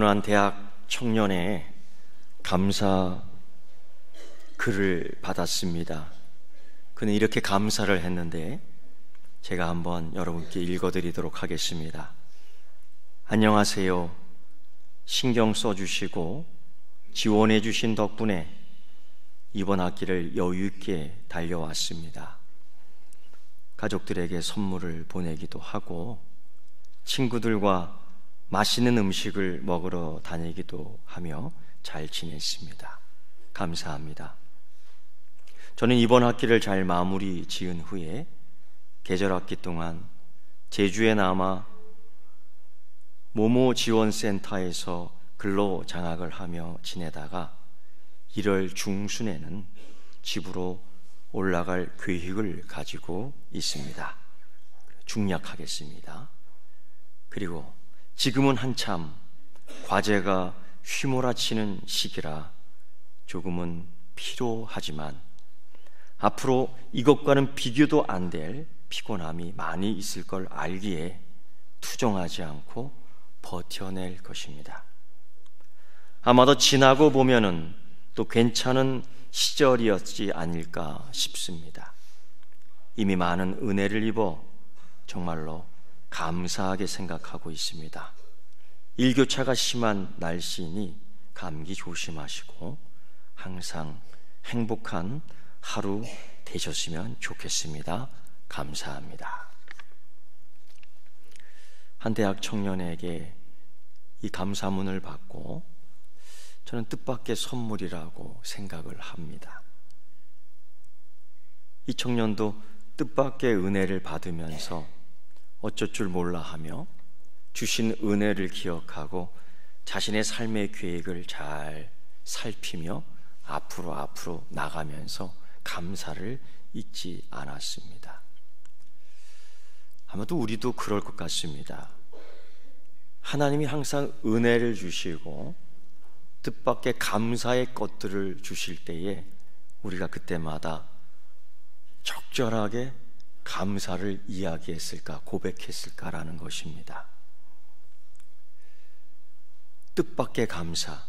어느 한 대학 청년의 감사 글을 받았습니다. 그는 이렇게 감사를 했는데 제가 한번 여러분께 읽어드리도록 하겠습니다. 안녕하세요. 신경 써주시고 지원해 주신 덕분에 이번 학기를 여유 있게 달려왔습니다. 가족들에게 선물을 보내기도 하고 친구들과 맛있는 음식을 먹으러 다니기도 하며 잘 지냈습니다. 감사합니다. 저는 이번 학기를 잘 마무리 지은 후에 계절 학기 동안 제주에 남아 모모 지원센터에서 근로 장학을 하며 지내다가 1월 중순에는 집으로 올라갈 계획을 가지고 있습니다. 중약하겠습니다. 그리고 지금은 한참 과제가 휘몰아치는 시기라 조금은 피로하지만 앞으로 이것과는 비교도 안 될 피곤함이 많이 있을 걸 알기에 투정하지 않고 버텨낼 것입니다. 아마도 지나고 보면은 또 괜찮은 시절이었지 않을까 싶습니다. 이미 많은 은혜를 입어 정말로 감사하게 생각하고 있습니다. 일교차가 심한 날씨니 감기 조심하시고 항상 행복한 하루 되셨으면 좋겠습니다. 감사합니다. 한 대학 청년에게 이 감사문을 받고 저는 뜻밖의 선물이라고 생각을 합니다. 이 청년도 뜻밖의 은혜를 받으면서 어쩔 줄 몰라 하며 주신 은혜를 기억하고 자신의 삶의 계획을 잘 살피며 앞으로 나가면서 감사를 잊지 않았습니다. 아마도 우리도 그럴 것 같습니다. 하나님이 항상 은혜를 주시고 뜻밖의 감사의 것들을 주실 때에 우리가 그때마다 적절하게 감사를 이야기했을까, 고백했을까라는 것입니다. 뜻밖의 감사,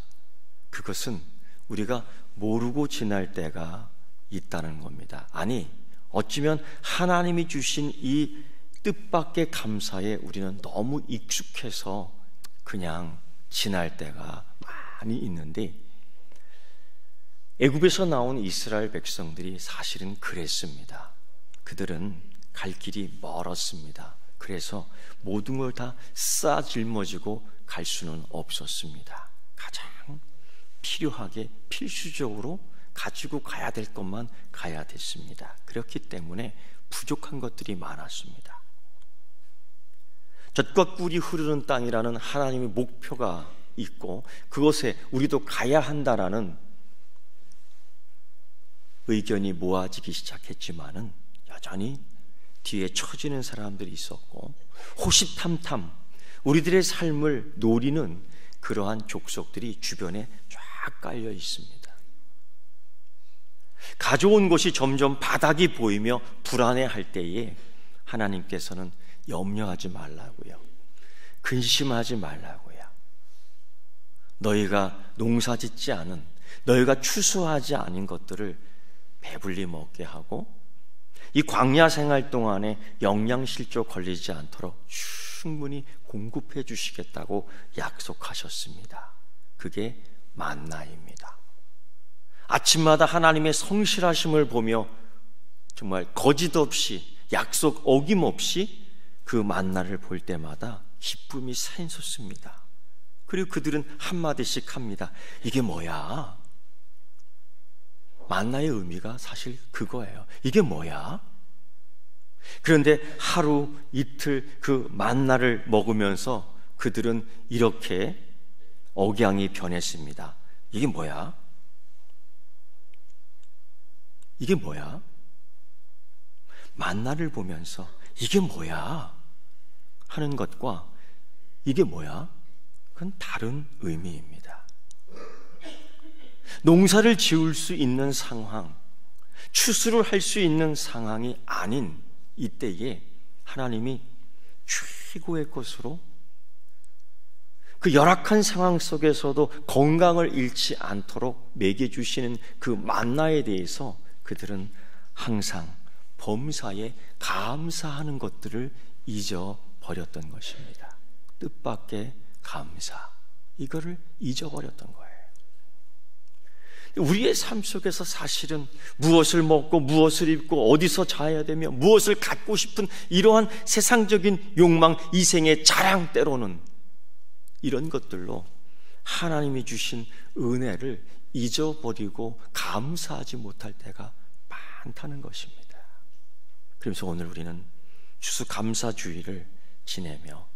그것은 우리가 모르고 지날 때가 있다는 겁니다. 아니, 어찌면 하나님이 주신 이 뜻밖의 감사에 우리는 너무 익숙해서 그냥 지날 때가 많이 있는데, 애굽에서 나온 이스라엘 백성들이 사실은 그랬습니다. 그들은 갈 길이 멀었습니다. 그래서 모든 걸 다 жил머지고 갈 수는 없었습니다. 가장 필요하게 필수적으로 가지고 가야 될 것만 가야 됐습니다. 그렇기 때문에 부족한 것들이 많았습니다. 젖과 꿀이 흐르는 땅이라는 하나님의 목표가 있고 그것에 우리도 가야 한다라는 의견이 모아지기 시작했지만은 여전히 뒤에 처지는 사람들이 있었고 호시탐탐 우리들의 삶을 노리는 그러한 족속들이 주변에 쫙 깔려 있습니다. 가져온 것이 점점 바닥이 보이며 불안해할 때에 하나님께서는 염려하지 말라고요. 근심하지 말라고요. 너희가 농사짓지 않은, 너희가 추수하지 않은 것들을 배불리 먹게 하고 이 광야 생활 동안에 영양실조 걸리지 않도록 충분히 공급해 주시겠다고 약속하셨습니다. 그게 만나입니다. 아침마다 하나님의 성실하심을 보며 정말 거짓 없이 약속 어김없이 그 만나를 볼 때마다 기쁨이 샘솟습니다. 그리고 그들은 한마디씩 합니다. 이게 뭐야? 만나의 의미가 사실 그거예요. 이게 뭐야? 그런데 하루 이틀 그 만나를 먹으면서 그들은 이렇게 억양이 변했습니다. 이게 뭐야? 이게 뭐야? 만나를 보면서 이게 뭐야? 하는 것과 이게 뭐야? 그건 다른 의미입니다. 농사를 지을 수 있는 상황, 추수를 할 수 있는 상황이 아닌 이때에 하나님이 최고의 것으로 그 열악한 상황 속에서도 건강을 잃지 않도록 먹여주시는 그 만나에 대해서 그들은 항상 범사에 감사하는 것들을 잊어버렸던 것입니다. 뜻밖의 감사, 이거를 잊어버렸던 거예요. 우리의 삶 속에서 사실은 무엇을 먹고 무엇을 입고 어디서 자야 되며 무엇을 갖고 싶은 이러한 세상적인 욕망, 이생의 자랑, 때로는 이런 것들로 하나님이 주신 은혜를 잊어버리고 감사하지 못할 때가 많다는 것입니다. 그래서 오늘 우리는 추수감사주의를 지내며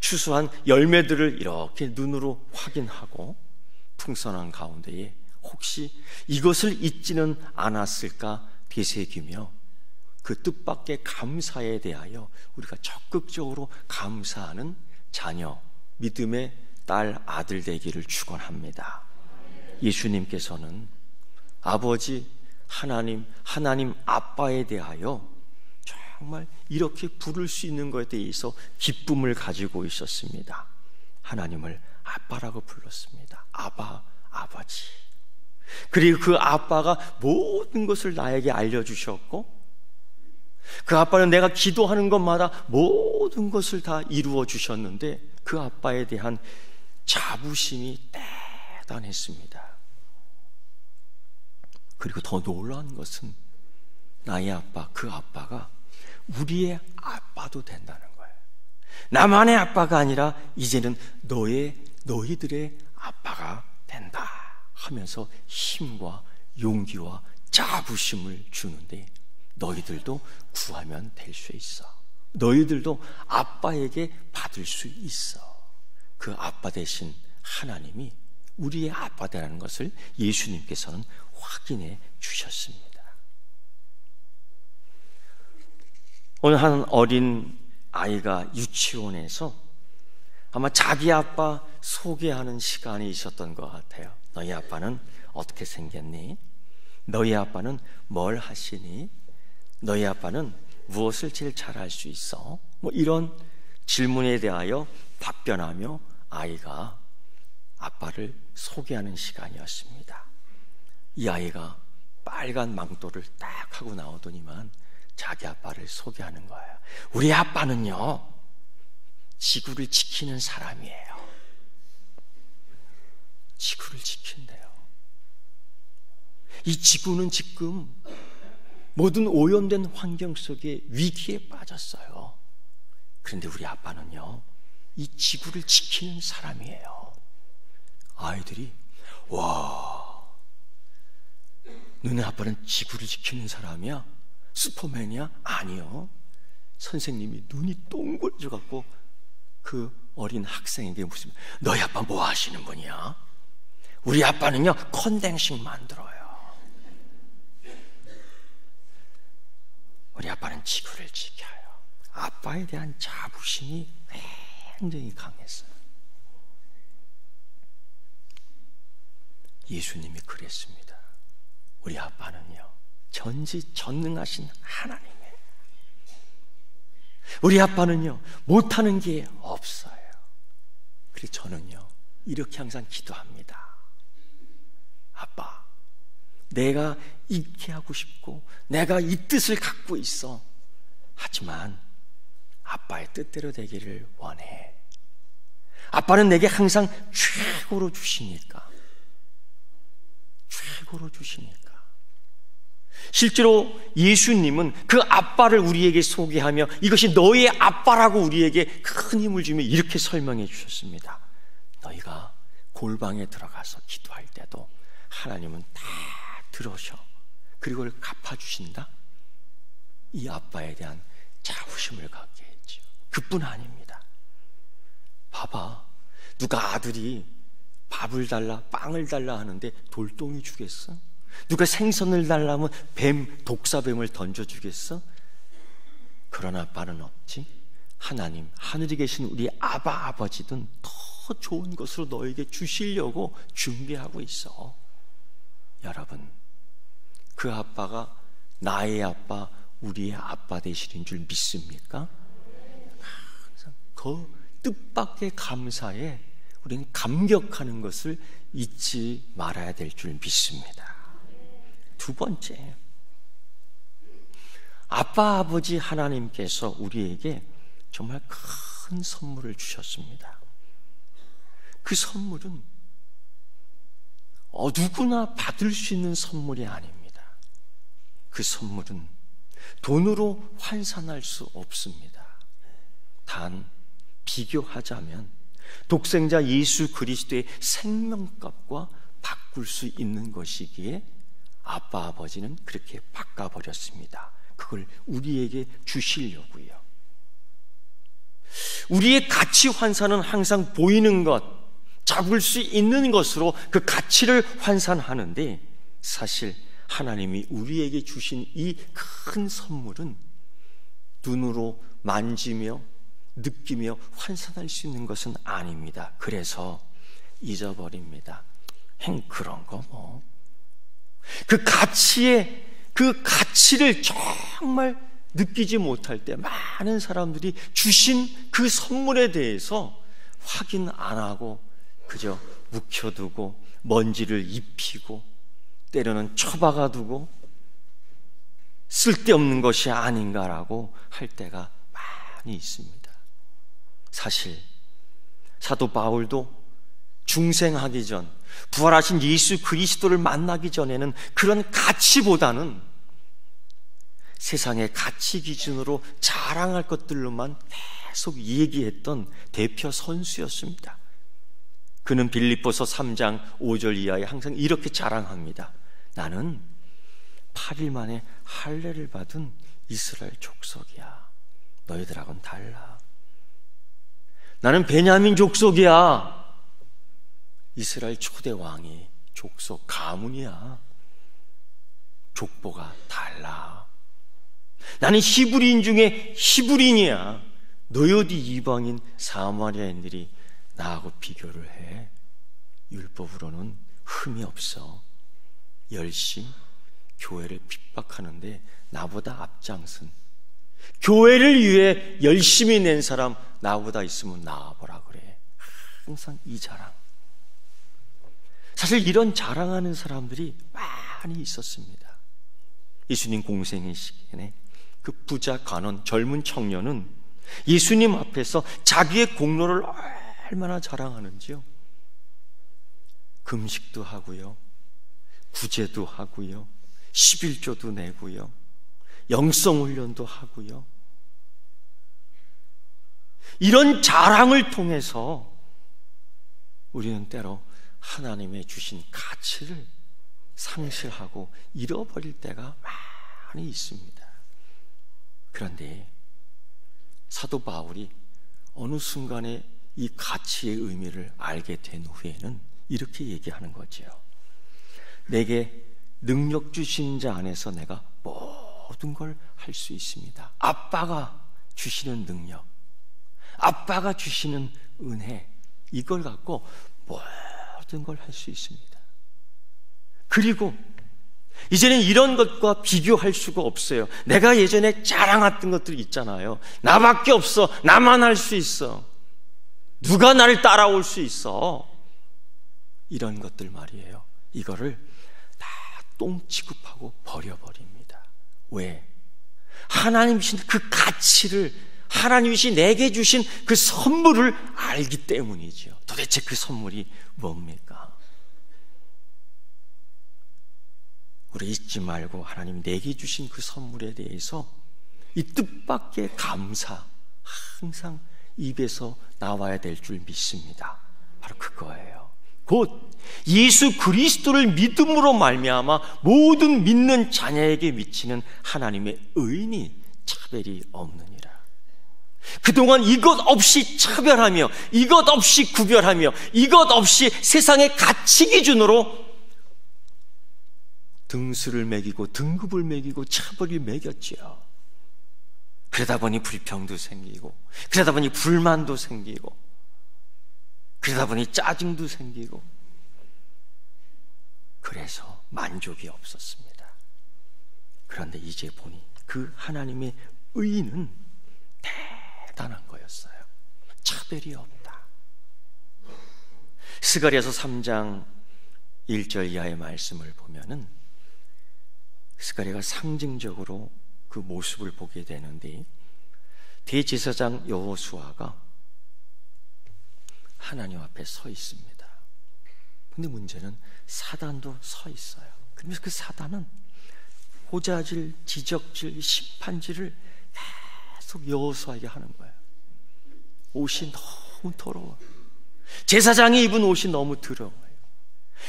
추수한 열매들을 이렇게 눈으로 확인하고 풍성한 가운데에 혹시 이것을 잊지는 않았을까 되새기며 그 뜻밖의 감사에 대하여 우리가 적극적으로 감사하는 자녀, 믿음의 딸, 아들 되기를 축원합니다. 예수님께서는 아버지 하나님 아빠에 대하여 정말 이렇게 부를 수 있는 것에 대해서 기쁨을 가지고 있었습니다. 하나님을 아빠라고 불렀습니다. 아바, 아버지. 그리고 그 아빠가 모든 것을 나에게 알려주셨고 그 아빠는 내가 기도하는 것마다 모든 것을 다 이루어 주셨는데 그 아빠에 대한 자부심이 대단했습니다. 그리고 더 놀라운 것은 나의 아빠, 그 아빠가 우리의 아빠도 된다는 거예요. 나만의 아빠가 아니라 이제는 너희들의 아빠가 된다 하면서 힘과 용기와 자부심을 주는데 너희들도 구하면 될 수 있어. 너희들도 아빠에게 받을 수 있어. 그 아빠 대신 하나님이 우리의 아빠다라는 것을 예수님께서는 확인해 주셨습니다. 오늘 한 어린 아이가 유치원에서 아마 자기 아빠 소개하는 시간이 있었던 것 같아요. 너희 아빠는 어떻게 생겼니? 너희 아빠는 뭘 하시니? 너희 아빠는 무엇을 제일 잘할 수 있어? 뭐 이런 질문에 대하여 답변하며 아이가 아빠를 소개하는 시간이었습니다. 이 아이가 빨간 망토를 딱 하고 나오더니만 자기 아빠를 소개하는 거예요. 우리 아빠는요, 지구를 지키는 사람이에요. 지구를 지킨대요. 이 지구는 지금 모든 오염된 환경 속에 위기에 빠졌어요. 그런데 우리 아빠는요, 이 지구를 지키는 사람이에요. 아이들이 와, 너네 아빠는 지구를 지키는 사람이야? 슈퍼맨이야? 아니요. 선생님이 눈이 동그래져 갖고 그 어린 학생에게 무슨 너희 아빠 뭐 하시는 분이야? 우리 아빠는요 컨덴싱 만들어요. 우리 아빠는 지구를 지켜요. 아빠에 대한 자부심이 굉장히 강했어요. 예수님이 그랬습니다. 우리 아빠는요 전지전능하신 하나님이에요. 우리 아빠는요 못하는 게 없어요. 그래서 저는요 이렇게 항상 기도합니다. 아빠, 내가 있게 하고 싶고 내가 이 뜻을 갖고 있어. 하지만 아빠의 뜻대로 되기를 원해. 아빠는 내게 항상 최고로 주시니까. 최고로 주시니까. 실제로 예수님은 그 아빠를 우리에게 소개하며 이것이 너의 아빠라고 우리에게 큰 힘을 주며 이렇게 설명해 주셨습니다. 너희가 골방에 들어가서 기도할 때도 하나님은 다 들으셔. 그리고 그걸 갚아주신다. 이 아빠에 대한 자부심을 갖게 했죠. 그뿐 아닙니다. 봐봐, 누가 아들이 밥을 달라 빵을 달라 하는데 돌덩이 주겠어? 누가 생선을 달라면 독사뱀을 던져주겠어? 그런 아빠는 없지. 하나님, 하늘에 계신 우리 아버지든 더 좋은 것으로 너에게 주시려고 준비하고 있어. 여러분, 그 아빠가 나의 아빠, 우리의 아빠 되시는 줄 믿습니까? 항상 그 뜻밖의 감사에 우리는 감격하는 것을 잊지 말아야 될 줄 믿습니다. 두 번째, 아빠, 아버지 하나님께서 우리에게 정말 큰 선물을 주셨습니다. 그 선물은 누구나 받을 수 있는 선물이 아닙니다. 그 선물은 돈으로 환산할 수 없습니다. 단 비교하자면 독생자 예수 그리스도의 생명값과 바꿀 수 있는 것이기에 아빠, 아버지는 그렇게 바꿔버렸습니다. 그걸 우리에게 주시려고요. 우리의 가치 환산은 항상 보이는 것, 잡을 수 있는 것으로 그 가치를 환산하는데, 사실 하나님이 우리에게 주신 이 큰 선물은 눈으로 만지며 느끼며 환산할 수 있는 것은 아닙니다. 그래서 잊어버립니다. 그런 거 뭐. 그 가치를 정말 느끼지 못할 때 많은 사람들이 주신 그 선물에 대해서 확인 안 하고 그저 묵혀두고 먼지를 입히고 때로는 처박아두고 쓸데없는 것이 아닌가라고 할 때가 많이 있습니다. 사실 사도 바울도 중생하기 전, 부활하신 예수 그리스도를 만나기 전에는 그런 가치보다는 세상의 가치 기준으로 자랑할 것들로만 계속 얘기했던 대표 선수였습니다. 그는 빌립보서 3장 5절 이하에 항상 이렇게 자랑합니다. 나는 8일 만에 할례를 받은 이스라엘 족속이야. 너희들하고는 달라. 나는 베냐민 족속이야. 이스라엘 초대 왕이 족속 가문이야. 족보가 달라. 나는 히브리인 중에 히브리인이야. 너희 어디 이방인 사마리아인들이 나하고 비교를 해. 율법으로는 흠이 없어. 열심 교회를 핍박하는데 나보다 앞장선, 교회를 위해 열심히 낸 사람 나보다 있으면 나와보라 그래. 항상 이 자랑. 사실 이런 자랑하는 사람들이 많이 있었습니다. 예수님 공생의 시기에 그 부자 간원 젊은 청년은 예수님 앞에서 자기의 공로를 얼마나 자랑하는지요. 금식도 하고요, 구제도 하고요, 11조도 내고요, 영성훈련도 하고요. 이런 자랑을 통해서 우리는 때로 하나님의 주신 가치를 상실하고 잃어버릴 때가 많이 있습니다. 그런데 사도 바울이 어느 순간에 이 가치의 의미를 알게 된 후에는 이렇게 얘기하는 거죠. 내게 능력 주신 자 안에서 내가 모든 걸 할 수 있습니다. 아빠가 주시는 능력, 아빠가 주시는 은혜, 이걸 갖고 모든 걸 할 수 있습니다. 그리고 이제는 이런 것과 비교할 수가 없어요. 내가 예전에 자랑했던 것들 있잖아요. 나밖에 없어. 나만 할 수 있어. 누가 나를 따라올 수 있어. 이런 것들 말이에요. 이거를 다 똥 취급하고 버려버립니다. 왜? 하나님 주신 그 가치를, 하나님이 내게 주신 그 선물을 알기 때문이죠. 도대체 그 선물이 뭡니까? 우리 잊지 말고 하나님 내게 주신 그 선물에 대해서 이 뜻밖의 감사 항상 입에서 나와야 될 줄 믿습니다. 바로 그거예요. 곧 예수 그리스도를 믿음으로 말미암아 모든 믿는 자녀에게 미치는 하나님의 의인이 차별이 없느니라. 그동안 이것 없이 차별하며 이것 없이 구별하며 이것 없이 세상의 가치 기준으로 등수를 매기고 등급을 매기고 차별을 매겼지요. 그러다 보니 불평도 생기고, 그러다 보니 불만도 생기고, 그러다 보니 짜증도 생기고, 그래서 만족이 없었습니다. 그런데 이제 보니 그 하나님의 의는 대단한 거였어요. 차별이 없다. 스가랴서 3장 1절 이하의 말씀을 보면은 스가랴가 상징적으로 그 모습을 보게 되는데, 대제사장 여호수아가 하나님 앞에 서 있습니다. 근데 문제는 사단도 서 있어요. 그러면서 그 사단은 호자질, 지적질, 심판질을 계속 여호수아에게 하는 거예요. 옷이 너무 더러워. 제사장이 입은 옷이 너무 더러워요.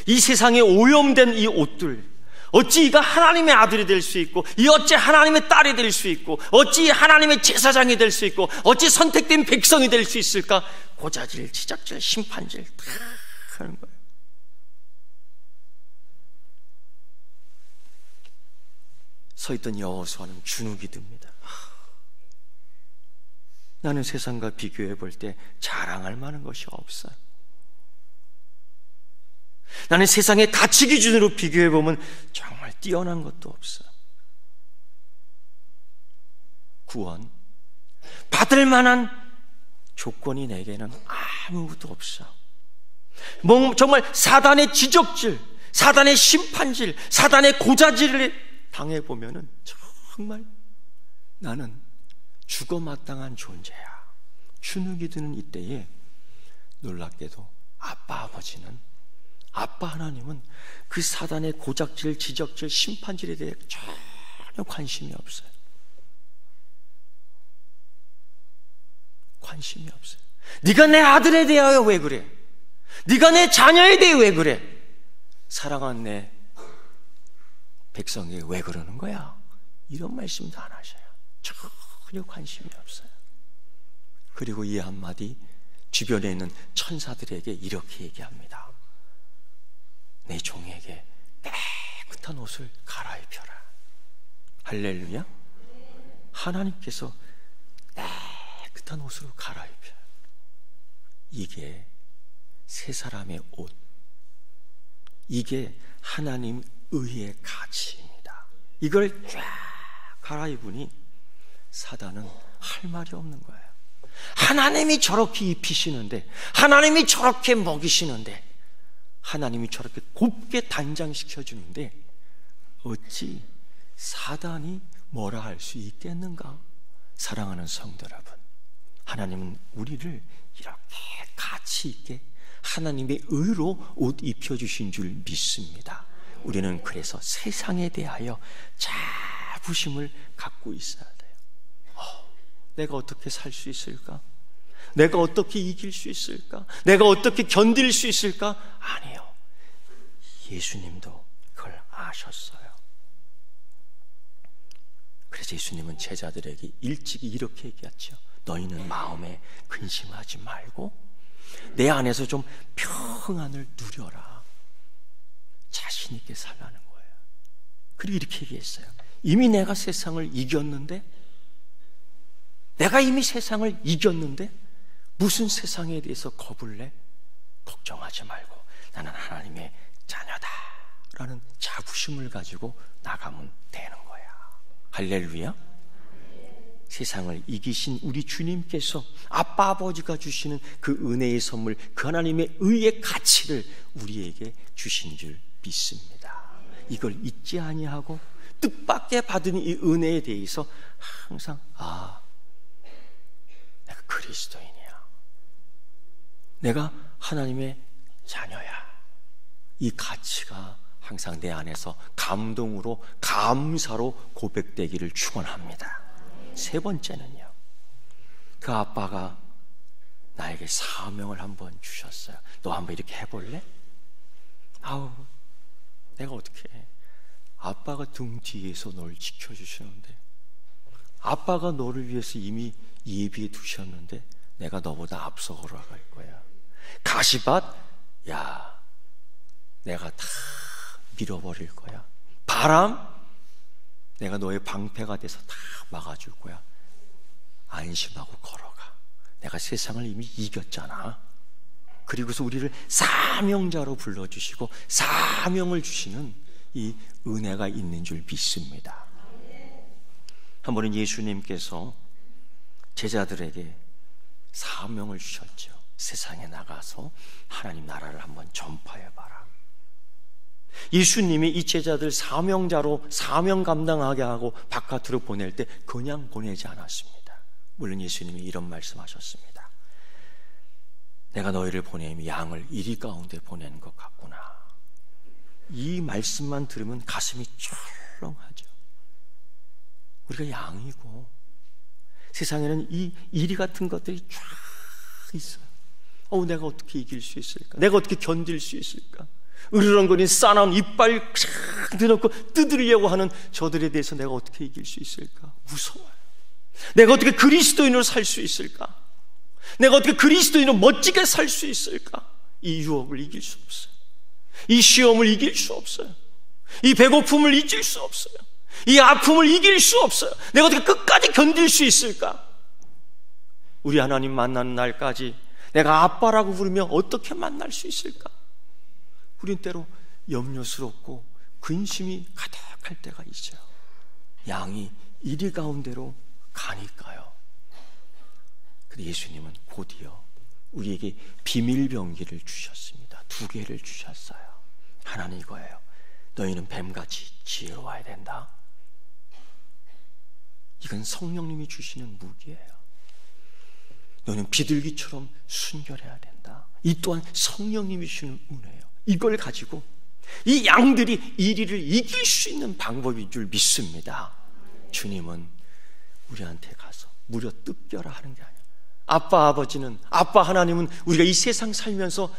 이 세상에 오염된 이 옷들, 어찌 이가 하나님의 아들이 될 수 있고, 이 어찌 하나님의 딸이 될 수 있고, 어찌 하나님의 제사장이 될 수 있고, 어찌 선택된 백성이 될 수 있을까? 고자질, 지적질, 심판질 다 하는 거예요. 서 있던 여호수아는 주눅이 듭니다. 나는 세상과 비교해 볼 때 자랑할 만한 것이 없어요. 나는 세상의 가치 기준으로 비교해 보면 정말 뛰어난 것도 없어요. 구원 받을 만한 조건이 내게는 아무것도 없어. 정말 사단의 지적질, 사단의 심판질, 사단의 고자질을 당해보면은 정말 나는 죽어마땅한 존재야. 주눅이 드는 이때에 놀랍게도 아빠 하나님은 그 사단의 고작질, 지적질, 심판질에 대해 전혀 관심이 없어요. 관심이 없어요. 네가 내 아들에 대하여 왜 그래? 네가 내 자녀에 대해 왜 그래? 사랑하는 내 백성에게 왜 그러는 거야? 이런 말씀도 안 하셔요. 전혀 관심이 없어요. 그리고 이 한마디 주변에 있는 천사들에게 이렇게 얘기합니다. 내 종에게 깨끗한 옷을 갈아입혀라. 할렐루야. 하나님께서 깨끗한 옷으로 갈아입혀요. 이게 세 사람의 옷, 이게 하나님 의의 가치입니다. 이걸 쫙 갈아입으니 사단은 할 말이 없는 거예요. 하나님이 저렇게 입히시는데, 하나님이 저렇게 먹이시는데, 하나님이 저렇게 곱게 단장시켜 주는데 어찌 사단이 뭐라 할 수 있겠는가? 사랑하는 성도 여러분, 하나님은 우리를 이렇게 가치 있게 하나님의 의로 옷 입혀주신 줄 믿습니다. 우리는 그래서 세상에 대하여 자부심을 갖고 있어야 돼요. 내가 어떻게 살 수 있을까? 내가 어떻게 이길 수 있을까? 내가 어떻게 견딜 수 있을까? 아니요. 예수님도 그걸 아셨어요. 그래서 예수님은 제자들에게 일찍이 이렇게 얘기했죠. 너희는 마음에 근심하지 말고 내 안에서 좀 평안을 누려라. 자신 있게 살라는 거예요. 그리고 이렇게 얘기했어요. 이미 내가 세상을 이겼는데, 내가 이미 세상을 이겼는데 무슨 세상에 대해서 겁을 내? 걱정하지 말고 나는 하나님의 자녀다 라는 자부심을 가지고 나가면 되는 거야. 할렐루야. 세상을 이기신 우리 주님께서 아빠 아버지가 주시는 그 은혜의 선물, 그 하나님의 의의 가치를 우리에게 주신 줄 믿습니다. 이걸 잊지 아니하고 뜻밖의 받은 이 은혜에 대해서 항상 내가 그리스도인이야, 내가 하나님의 자녀야, 이 가치가 항상 내 안에서 감동으로, 감사로 고백되기를 축원합니다. 세 번째는요, 그 아빠가 나에게 사명을 한번 주셨어요. 너 한번 이렇게 해볼래? 내가 어떻게 해? 아빠가 등 뒤에서 널 지켜주시는데, 아빠가 너를 위해서 이미 예비해 두셨는데 내가 너보다 앞서 걸어갈 거야. 가시밭, 내가 다 밀어버릴 거야. 바람, 내가 너의 방패가 돼서 다 막아줄 거야. 안심하고 걸어가. 내가 세상을 이미 이겼잖아. 그리고서 우리를 사명자로 불러주시고 사명을 주시는 이 은혜가 있는 줄 믿습니다. 한 번은 예수님께서 제자들에게 사명을 주셨죠. 세상에 나가서 하나님 나라를 한번 전파해봐라. 예수님이 이 제자들 사명자로 사명 감당하게 하고 바깥으로 보낼 때 그냥 보내지 않았습니다. 물론 예수님이 이런 말씀하셨습니다. 내가 너희를 보내면 양을 이리 가운데 보내는 것 같구나. 이 말씀만 들으면 가슴이 철렁하죠. 우리가 양이고 세상에는 이 이리 같은 것들이 쫙 있어요. 내가 어떻게 이길 수 있을까? 내가 어떻게 견딜 수 있을까? 으르렁거리는 싸나운 이빨 쫙 내놓고 뜯으려고 하는 저들에 대해서 내가 어떻게 이길 수 있을까? 무서워요. 내가 어떻게 그리스도인으로 살 수 있을까? 내가 어떻게 그리스도인으로 멋지게 살 수 있을까? 이 유혹을 이길 수 없어요. 이 시험을 이길 수 없어요. 이 배고픔을 이길 수 없어요. 이 아픔을 이길 수 없어요. 내가 어떻게 끝까지 견딜 수 있을까? 우리 하나님 만나는 날까지 내가 아빠라고 부르며 어떻게 만날 수 있을까? 우린 때로 염려스럽고 근심이 가득할 때가 있어요. 양이 이리 가운데로 가니까요. 근데 예수님은 곧이어 우리에게 비밀병기를 주셨습니다. 2개를 주셨어요. 하나는 이거예요. 너희는 뱀같이 지혜로워야 된다. 이건 성령님이 주시는 무기예요. 너는 비둘기처럼 순결해야 된다. 이 또한 성령님이 주시는 은혜예요. 이걸 가지고 이 양들이 이리를 이길 수 있는 방법인 줄 믿습니다. 주님은 우리한테 가서 무려 뜯겨라 하는 게 아니에요. 아빠 하나님은 우리가 이 세상 살면서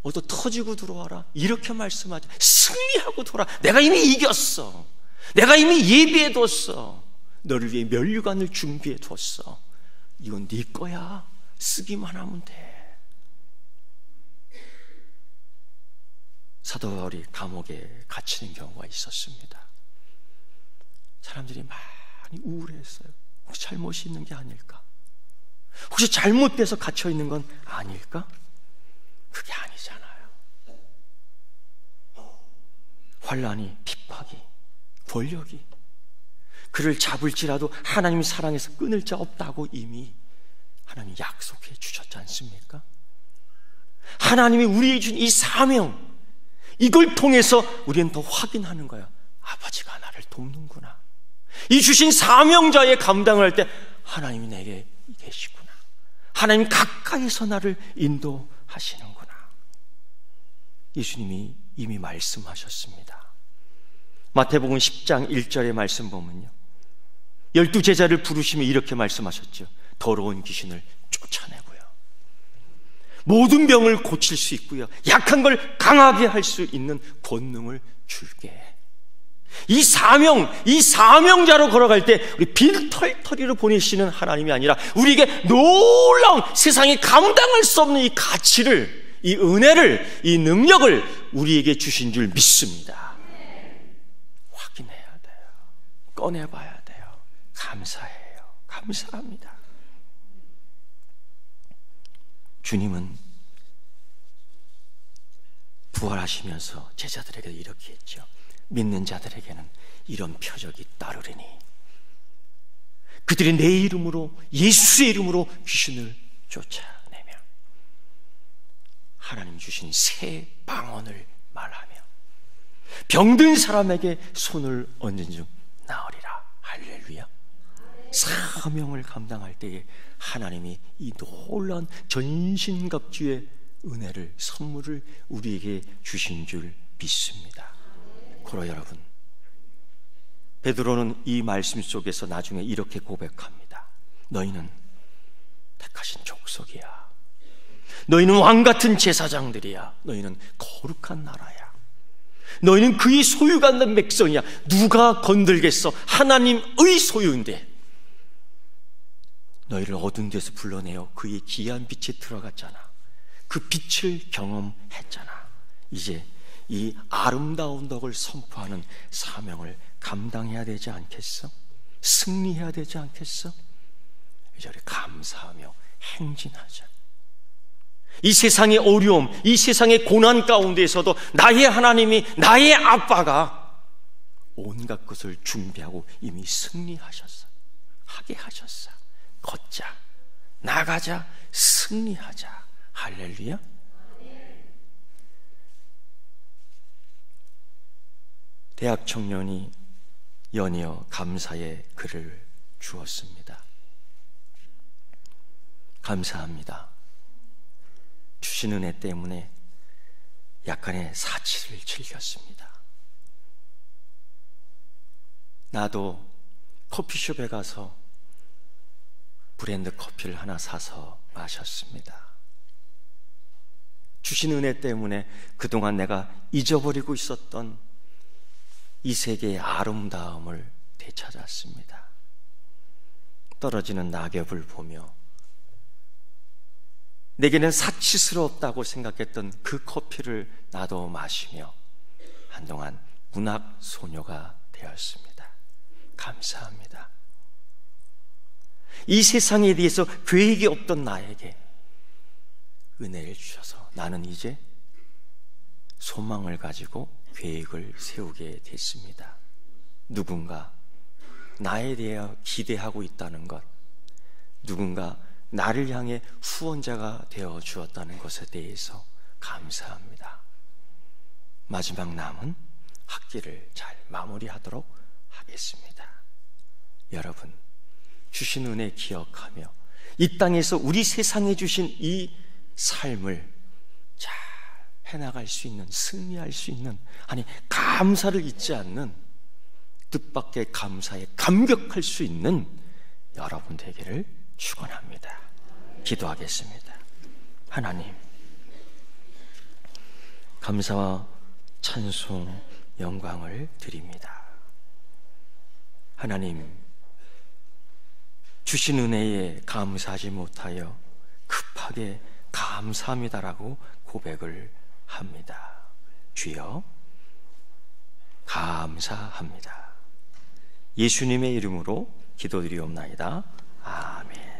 얻어 터지고 들어와라 이렇게 말씀하죠. 승리하고 돌아. 내가 이미 이겼어. 내가 이미 예비해뒀어. 너를 위해 면류관을 준비해뒀어. 이건 네 거야. 쓰기만 하면 돼. 사도 바울이 감옥에 갇히는 경우가 있었습니다. 사람들이 많이 우울했어요. 혹시 잘못이 있는 게 아닐까? 혹시 잘못돼서 갇혀있는 건 아닐까? 그게 아니잖아요. 환난이, 핍박이, 권력이 그를 잡을지라도 하나님이 사랑해서 끊을 자 없다고 이미 하나님이 약속해 주셨지 않습니까? 하나님이 우리에게 준 이 사명, 이걸 통해서 우리는 더 확인하는 거야. 아버지가 나를 돕는구나. 이 주신 사명자의 감당을 할 때 하나님이 내게 계시구나. 하나님 가까이서 나를 인도하시는구나. 예수님이 이미 말씀하셨습니다. 마태복음 10장 1절의 말씀 보면요, 12제자를 부르시며 이렇게 말씀하셨죠. 더러운 귀신을 쫓아내고요, 모든 병을 고칠 수 있고요, 약한 걸 강하게 할 수 있는 권능을 줄게. 이 사명자로 걸어갈 때 우리 빈털터리로 보내시는 하나님이 아니라 우리에게 놀라운 세상에 감당할 수 없는 이 가치를, 이 은혜를, 이 능력을 우리에게 주신 줄 믿습니다. 확인해야 돼요. 꺼내봐야 돼요. 감사해요. 감사합니다. 주님은 부활하시면서 제자들에게 이렇게 했죠. 믿는 자들에게는 이런 표적이 따르리니 그들이 내 이름으로, 예수의 이름으로 귀신을 쫓아내며 하나님 주신 새 방언을 말하며 병든 사람에게 손을 얹은 중 나으리라. 할렐루야. 사명을 감당할 때에 하나님이 이 놀라운 전신갑주의 은혜를, 선물을 우리에게 주신 줄 믿습니다. 그러 여러분, 베드로는 이 말씀 속에서 나중에 이렇게 고백합니다. 너희는 택하신 족속이야. 너희는 왕같은 제사장들이야. 너희는 거룩한 나라야. 너희는 그의 소유받는 백성이야. 누가 건들겠어? 하나님의 소유인데 너희를 어두운 데서 불러내어 그의 귀한 빛에 들어갔잖아. 그 빛을 경험했잖아. 이제 이 아름다운 덕을 선포하는 사명을 감당해야 되지 않겠어? 승리해야 되지 않겠어? 이제 우리 감사하며 행진하자. 이 세상의 어려움, 이 세상의 고난 가운데에서도 나의 하나님이, 나의 아빠가 온갖 것을 준비하고 이미 승리하셨어. 하게 하셨어. 걷자, 나가자, 승리하자. 할렐루야. 대학 청년이 연이어 감사의 글을 주었습니다. 감사합니다. 주신 은혜 때문에 약간의 사치를 즐겼습니다. 나도 커피숍에 가서 브랜드 커피를 하나 사서 마셨습니다. 주신 은혜 때문에 그동안 내가 잊어버리고 있었던 이 세계의 아름다움을 되찾았습니다. 떨어지는 낙엽을 보며 내게는 사치스럽다고 생각했던 그 커피를 나도 마시며 한동안 문학 소녀가 되었습니다. 감사합니다. 이 세상에 대해서 계획이 없던 나에게 은혜를 주셔서 나는 이제 소망을 가지고 계획을 세우게 됐습니다. 누군가 나에 대해 기대하고 있다는 것, 누군가 나를 향해 후원자가 되어 주었다는 것에 대해서 감사합니다. 마지막 남은 학기를 잘 마무리하도록 하겠습니다. 여러분, 주신 은혜 기억하며 이 땅에서 우리 세상에 주신 이 삶을 잘 해나갈 수 있는, 승리할 수 있는, 아니 감사를 잊지 않는, 뜻밖의 감사에 감격할 수 있는 여러분 되기를 축원합니다. 기도하겠습니다. 하나님, 감사와 찬송, 영광을 드립니다. 하나님, 주신 은혜에 감사하지 못하여 급하게 감사합니다라고 고백을 합니다. 주여, 감사합니다. 예수님의 이름으로 기도드리옵나이다. 아멘.